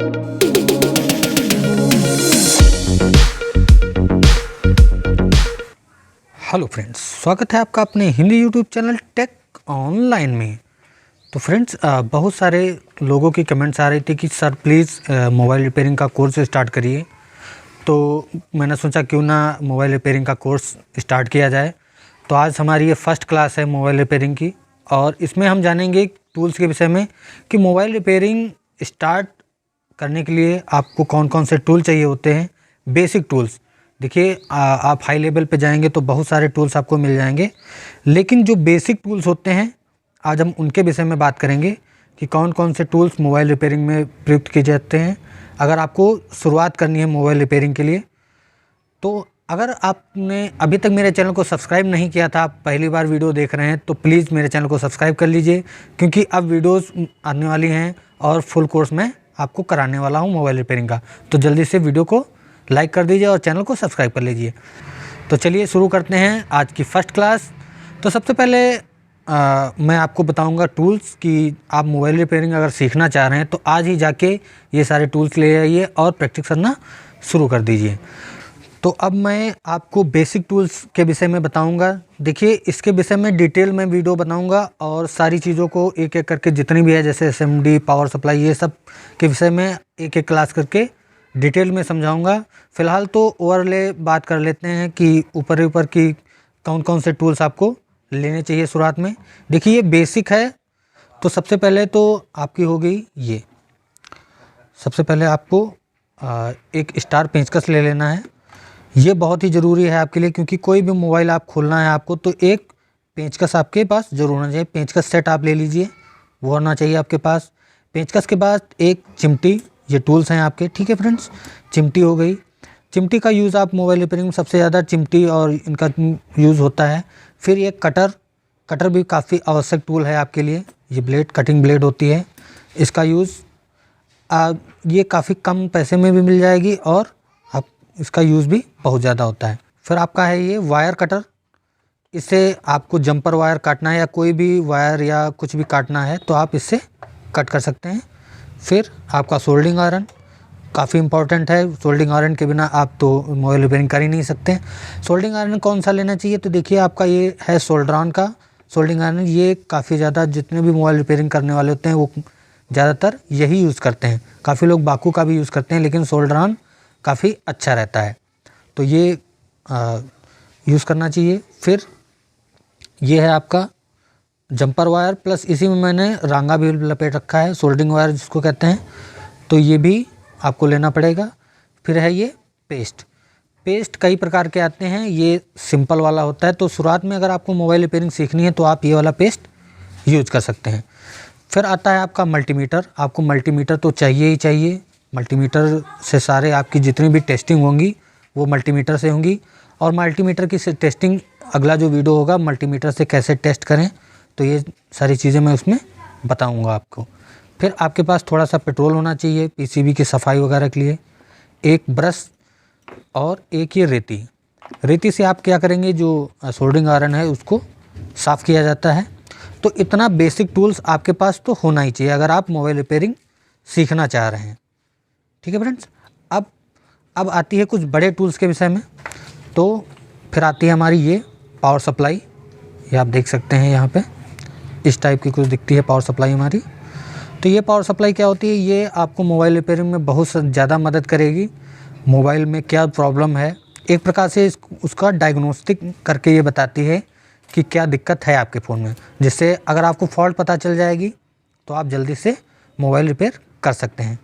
Hello friends, स्वागत है आपका अपने Hindi YouTube channel tech online में। तो फ्रेंड्स, बहुत सारे लोगों की कमेंट्स आ रही थी कि सर प्लीज़ मोबाइल रिपेयरिंग का कोर्स स्टार्ट करिए। तो मैंने सोचा क्यों ना मोबाइल रिपेयरिंग का कोर्स स्टार्ट किया जाए। तो आज हमारी ये फर्स्ट क्लास है मोबाइल रिपेयरिंग की, और इसमें हम जानेंगे टूल्स के विषय में कि मोबाइल रिपेयरिंग स्टार्ट करने के लिए आपको कौन कौन से टूल चाहिए होते हैं। बेसिक टूल्स, देखिए आप हाई लेवल पे जाएंगे तो बहुत सारे टूल्स आपको मिल जाएंगे, लेकिन जो बेसिक टूल्स होते हैं आज हम उनके विषय में बात करेंगे कि कौन कौन से टूल्स मोबाइल रिपेयरिंग में प्रयुक्त किए जाते हैं अगर आपको शुरुआत करनी है मोबाइल रिपेयरिंग के लिए। तो अगर आपने अभी तक मेरे चैनल को सब्सक्राइब नहीं किया था, आप पहली बार वीडियो देख रहे हैं, तो प्लीज़ मेरे चैनल को सब्सक्राइब कर लीजिए, क्योंकि अब वीडियोस आने वाली हैं और फुल कोर्स मैं आपको कराने वाला हूं मोबाइल रिपेयरिंग का। तो जल्दी से वीडियो को लाइक कर दीजिए और चैनल को सब्सक्राइब कर लीजिए। तो चलिए शुरू करते हैं आज की फ़र्स्ट क्लास। तो सबसे पहले मैं आपको बताऊंगा टूल्स कि आप मोबाइल रिपेयरिंग अगर सीखना चाह रहे हैं तो आज ही जाके ये सारे टूल्स ले आइए और प्रैक्टिस करना शुरू कर दीजिए। तो अब मैं आपको बेसिक टूल्स के विषय में बताऊंगा। देखिए, इसके विषय में डिटेल में वीडियो बनाऊंगा और सारी चीज़ों को एक एक करके जितनी भी है, जैसे SMD, पावर सप्लाई, ये सब के विषय में एक एक क्लास करके डिटेल में समझाऊंगा। फ़िलहाल तो ओवरले बात कर लेते हैं कि ऊपर की कौन कौन से टूल्स आपको लेने चाहिए शुरुआत में। देखिए, ये बेसिक है, तो सबसे पहले तो आपकी हो गई ये। सबसे पहले आपको एक स्टार पेंचकस ले लेना है। ये बहुत ही ज़रूरी है आपके लिए, क्योंकि कोई भी मोबाइल आप खोलना है आपको तो एक पेंचकस आपके पास ज़रूर होना चाहिए। पेंचकस सेट आप ले लीजिए, वो होना चाहिए आपके पास। पेंचकस के बाद एक चिमटी, ये टूल्स हैं आपके, ठीक है फ्रेंड्स। चिमटी हो गई। चिमटी का यूज़ आप मोबाइल रिपेयरिंग में सबसे ज़्यादा चिमटी और इनका यूज़ होता है। फिर एक कटर भी काफ़ी आवश्यक टूल है आपके लिए। ये ब्लेड, कटिंग ब्लेड होती है, इसका यूज़ ये काफ़ी कम पैसे में भी मिल जाएगी और आप इसका यूज़ भी बहुत ज़्यादा होता है। फिर आपका है ये वायर कटर। इससे आपको जंपर वायर काटना है या कोई भी वायर या कुछ भी काटना है तो आप इससे कट कर सकते हैं। फिर आपका सोल्डिंग आयरन काफ़ी इंपॉर्टेंट है। सोल्डिंग आयरन के बिना आप तो मोबाइल रिपेयरिंग कर ही नहीं सकते। सोल्डिंग आयरन कौन सा लेना चाहिए, तो देखिए आपका ये है सोल्ड्रॉन का सोल्डिंग आयरन। ये काफ़ी ज़्यादा जितने भी मोबाइल रिपेयरिंग करने वाले होते हैं वो ज़्यादातर यही यूज़ करते हैं। काफ़ी लोग बाकू का भी यूज़ करते हैं, लेकिन सोल्ड्रॉन काफ़ी अच्छा रहता है, तो ये यूज़ करना चाहिए। फिर ये है आपका जंपर वायर, प्लस इसी में मैंने रांगा भी लपेट रखा है, सोल्डिंग वायर जिसको कहते हैं, तो ये भी आपको लेना पड़ेगा। फिर है ये पेस्ट कई प्रकार के आते हैं, ये सिंपल वाला होता है। तो शुरुआत में अगर आपको मोबाइल रिपेयरिंग सीखनी है तो आप ये वाला पेस्ट यूज कर सकते हैं। फिर आता है आपका मल्टीमीटर। आपको मल्टीमीटर तो चाहिए ही चाहिए। मल्टीमीटर से सारे आपकी जितनी भी टेस्टिंग होंगी वो मल्टीमीटर से होंगी, और मल्टीमीटर की टेस्टिंग अगला जो वीडियो होगा मल्टीमीटर से कैसे टेस्ट करें, तो ये सारी चीज़ें मैं उसमें बताऊंगा आपको। फिर आपके पास थोड़ा सा पेट्रोल होना चाहिए पीसीबी की सफाई वगैरह के लिए, एक ब्रश और एक ये रेती से आप क्या करेंगे, जो सोल्डिंग आयरन है उसको साफ़ किया जाता है। तो इतना बेसिक टूल्स आपके पास तो होना ही चाहिए अगर आप मोबाइल रिपेयरिंग सीखना चाह रहे हैं, ठीक है फ्रेंड्स। अब आती है कुछ बड़े टूल्स के विषय में। तो फिर आती है हमारी ये पावर सप्लाई। ये आप देख सकते हैं यहाँ पे इस टाइप की कुछ दिखती है पावर सप्लाई हमारी। तो ये पावर सप्लाई क्या होती है, ये आपको मोबाइल रिपेयरिंग में बहुत ज़्यादा मदद करेगी। मोबाइल में क्या प्रॉब्लम है, एक प्रकार से उसका डायग्नोस्टिक करके ये बताती है कि क्या दिक्कत है आपके फ़ोन में, जिससे अगर आपको फॉल्ट पता चल जाएगी तो आप जल्दी से मोबाइल रिपेयर कर सकते हैं।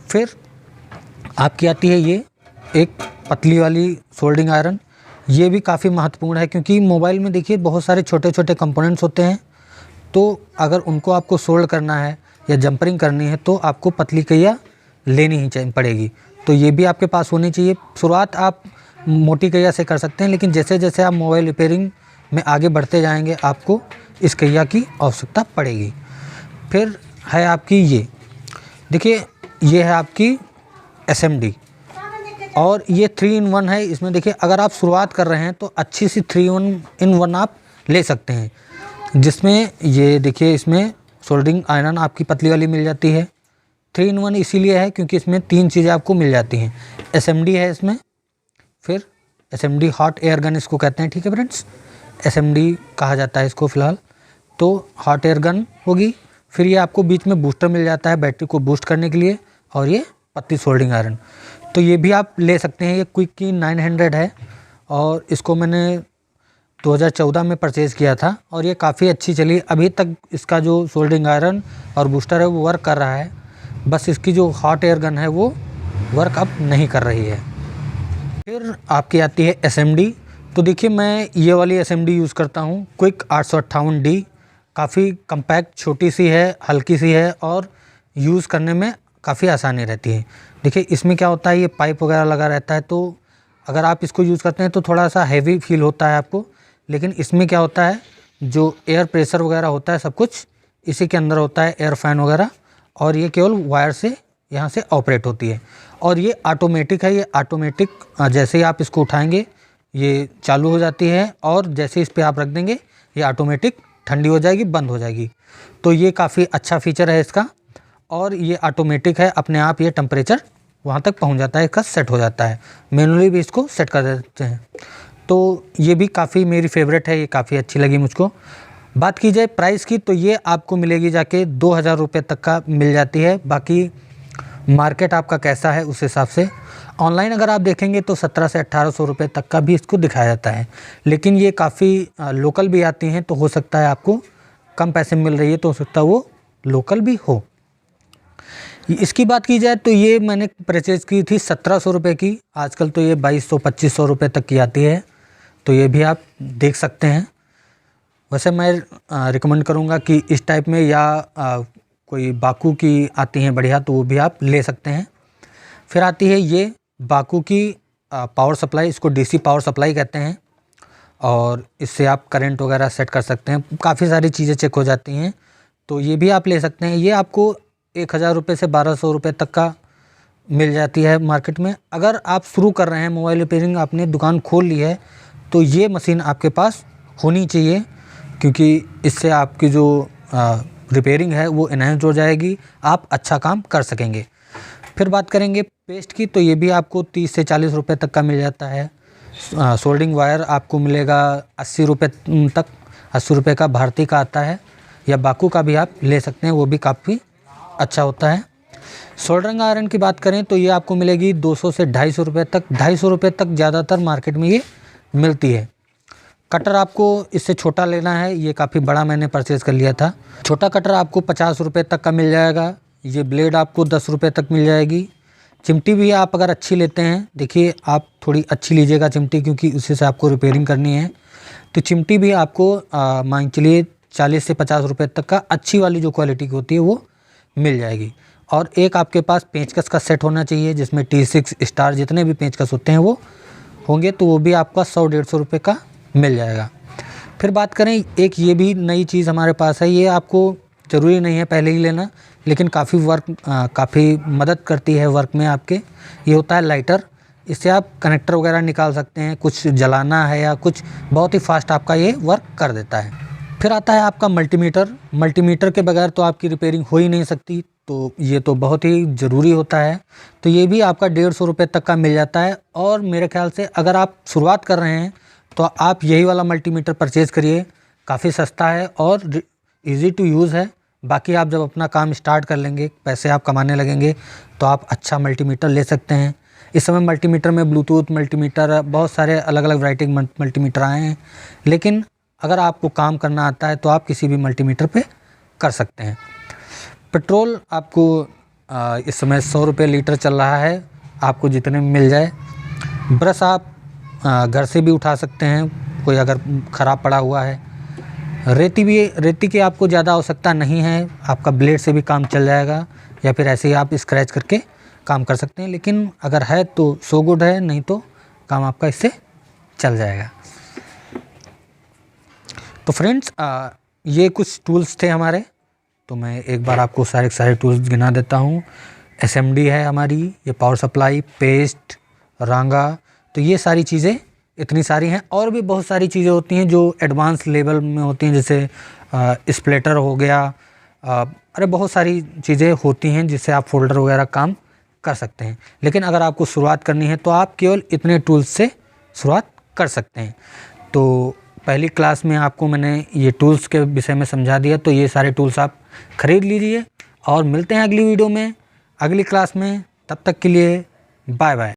फिर आपकी आती है ये एक पतली वाली सोल्डिंग आयरन। ये भी काफ़ी महत्वपूर्ण है, क्योंकि मोबाइल में देखिए बहुत सारे छोटे छोटे कंपोनेंट्स होते हैं, तो अगर उनको आपको सोल्ड करना है या जंपरिंग करनी है तो आपको पतली कैया लेनी ही पड़ेगी। तो ये भी आपके पास होनी चाहिए। शुरुआत आप मोटी कैया से कर सकते हैं, लेकिन जैसे जैसे आप मोबाइल रिपेयरिंग में आगे बढ़ते जाएंगे आपको इस कैया की आवश्यकता पड़ेगी। फिर है आपकी ये, देखिए ये है आपकी SMD, और ये 3-in-1 है। इसमें देखिए अगर आप शुरुआत कर रहे हैं तो अच्छी सी 3-in-1 आप ले सकते हैं, जिसमें ये देखिए इसमें सोल्डिंग आयरन आपकी पतली वाली मिल जाती है, 3 in 1 इसीलिए है क्योंकि इसमें 3 चीज़ें आपको मिल जाती हैं। SMD है इसमें, फिर SMD हॉट एयर गन इसको कहते हैं, ठीक है फ्रेंड्स, SMD कहा जाता है इसको फ़िलहाल। तो हॉट एयर गन होगी, फिर ये आपको बीच में बूस्टर मिल जाता है बैटरी को बूस्ट करने के लिए, और ये पत्ती सोल्डिंग आयरन। तो ये भी आप ले सकते हैं। ये क्विक की 900 है और इसको मैंने 2014 में परचेज़ किया था और ये काफ़ी अच्छी चली। अभी तक इसका जो सोल्डिंग आयरन और बूस्टर है वो वर्क कर रहा है, बस इसकी जो हॉट एयर गन है वो वर्क अब नहीं कर रही है। फिर आपकी आती है SMD। तो देखिए मैं ये वाली SMD यूज़ करता हूँ, क्विक 858D। काफ़ी कम्पैक्ट, छोटी सी है, हल्की सी है और यूज़ करने में काफ़ी आसानी रहती है। देखिए इसमें क्या होता है, ये पाइप वगैरह लगा रहता है, तो अगर आप इसको यूज़ करते हैं तो थोड़ा सा हैवी फील होता है आपको, लेकिन इसमें क्या होता है, जो एयर प्रेशर वगैरह होता है सब कुछ इसी के अंदर होता है, एयर फैन वगैरह, और ये केवल वायर से यहाँ से ऑपरेट होती है। और ये ऑटोमेटिक है, ये ऑटोमेटिक जैसे ही आप इसको उठाएंगे ये चालू हो जाती है और जैसे इस पर आप रख देंगे ये ऑटोमेटिक ठंडी हो जाएगी, बंद हो जाएगी। तो ये काफ़ी अच्छा फीचर है इसका, और ये ऑटोमेटिक है, अपने आप ये टेम्परेचर वहाँ तक पहुँच जाता है, इसका सेट हो जाता है, मैनुअली भी इसको सेट कर देते हैं। तो ये भी काफ़ी मेरी फेवरेट है, ये काफ़ी अच्छी लगी मुझको। बात की जाए प्राइस की तो ये आपको मिलेगी जाके 2000 रुपये तक का मिल जाती है। बाकी मार्केट आपका कैसा है उस हिसाब से, ऑनलाइन अगर आप देखेंगे तो 1700 से 1800 रुपये तक का भी इसको दिखाया जाता है, लेकिन ये काफ़ी लोकल भी आती हैं, तो हो सकता है आपको कम पैसे मिल रही है तो हो सकता है वो लोकल भी हो। इसकी बात की जाए तो ये मैंने परचेज़ की थी 1700 रुपये की, आजकल तो ये 2200-2500 रुपये तक की आती है, तो ये भी आप देख सकते हैं। वैसे मैं रिकमेंड करूँगा कि इस टाइप में या कोई बाकू की आती हैं बढ़िया, तो वो भी आप ले सकते हैं। फिर आती है ये बाकू की पावर सप्लाई, इसको DC पावर सप्लाई कहते हैं, और इससे आप करंट वगैरह सेट कर सकते हैं, काफ़ी सारी चीज़ें चेक हो जाती हैं, तो ये भी आप ले सकते हैं। ये आपको 1000 रुपये से 1200 रुपये तक का मिल जाती है मार्केट में। अगर आप शुरू कर रहे हैं मोबाइल रिपेयरिंग, आपने दुकान खोल ली है, तो ये मशीन आपके पास होनी चाहिए, क्योंकि इससे आपकी जो रिपेयरिंग है वो इनहेंस हो जाएगी, आप अच्छा काम कर सकेंगे। फिर बात करेंगे पेस्ट की, तो ये भी आपको 30 से 40 रुपये तक का मिल जाता है। सोल्डिंग वायर आपको मिलेगा 80 रुपये तक, 80 रुपये का भारती का आता है, या बाकू का भी आप ले सकते हैं, वो भी काफ़ी अच्छा होता है। सोल्डरिंग आयरन की बात करें तो ये आपको मिलेगी 200 से 250 रुपये तक, 250 रुपये तक ज़्यादातर मार्केट में ये मिलती है। कटर आपको इससे छोटा लेना है, ये काफ़ी बड़ा मैंने परचेज़ कर लिया था। छोटा कटर आपको 50 रुपये तक का मिल जाएगा। ये ब्लेड आपको 10 रुपये तक मिल जाएगी। चिमटी भी आप अगर अच्छी लेते हैं, देखिए आप थोड़ी अच्छी लीजिएगा चिमटी, क्योंकि उसी से आपको रिपेयरिंग करनी है, तो चिमटी भी आपको मान चलिए 40 से 50 रुपये तक का अच्छी वाली जो क्वालिटी की होती है वो मिल जाएगी। और एक आपके पास पेंचकस का सेट होना चाहिए, जिसमें T6 स्टार जितने भी पेंचकस होते हैं वो होंगे, तो वो भी आपका 100-150 रुपये का मिल जाएगा। फिर बात करें, एक ये भी नई चीज़ हमारे पास है, ये आपको ज़रूरी नहीं है पहले ही लेना, लेकिन काफ़ी मदद करती है वर्क में आपके। ये होता है लाइटर, इससे आप कनेक्टर वगैरह निकाल सकते हैं, कुछ जलाना है या कुछ, बहुत ही फास्ट आपका ये वर्क कर देता है। फिर आता है आपका मल्टीमीटर। मल्टीमीटर के बगैर तो आपकी रिपेयरिंग हो ही नहीं सकती, तो ये तो बहुत ही ज़रूरी होता है। तो ये भी आपका 150 रुपये तक का मिल जाता है, और मेरे ख्याल से अगर आप शुरुआत कर रहे हैं तो आप यही वाला मल्टीमीटर परचेज़ करिए, काफ़ी सस्ता है और ईज़ी टू यूज़ है। बाकी आप जब अपना काम स्टार्ट कर लेंगे, पैसे आप कमाने लगेंगे, तो आप अच्छा मल्टीमीटर ले सकते हैं। इस समय मल्टीमीटर में ब्लूटूथ मल्टीमीटर, बहुत सारे अलग अलग वैरायटी मल्टीमीटर आए हैं, लेकिन अगर आपको काम करना आता है तो आप किसी भी मल्टीमीटर पे कर सकते हैं। पेट्रोल आपको इस समय 100 रुपये लीटर चल रहा है, आपको जितने में मिल जाए। ब्रश आप घर से भी उठा सकते हैं, कोई अगर ख़राब पड़ा हुआ है। रेती की आपको ज़्यादा आवश्यकता नहीं है, आपका ब्लेड से भी काम चल जाएगा, या फिर ऐसे ही आप स्क्रैच करके काम कर सकते हैं, लेकिन अगर है तो सो गुड है, नहीं तो काम आपका इससे चल जाएगा। तो फ्रेंड्स, ये कुछ टूल्स थे हमारे, तो मैं एक बार आपको सारे टूल्स गिना देता हूँ। SMD है हमारी, ये पावर सप्लाई, पेस्ट, रांगा, तो ये सारी चीज़ें इतनी सारी हैं। और भी बहुत सारी चीज़ें होती हैं जो एडवांस लेवल में होती हैं, जैसे स्प्लिटर हो गया, अरे बहुत सारी चीज़ें होती हैं जिससे आप फ़ोल्डर वगैरह काम कर सकते हैं। लेकिन अगर आपको शुरुआत करनी है तो आप केवल इतने टूल्स से शुरुआत कर सकते हैं। तो पहली क्लास में आपको मैंने ये टूल्स के विषय में समझा दिया, तो ये सारे टूल्स आप खरीद लीजिए और मिलते हैं अगली वीडियो में, अगली क्लास में। तब तक के लिए बाय बाय।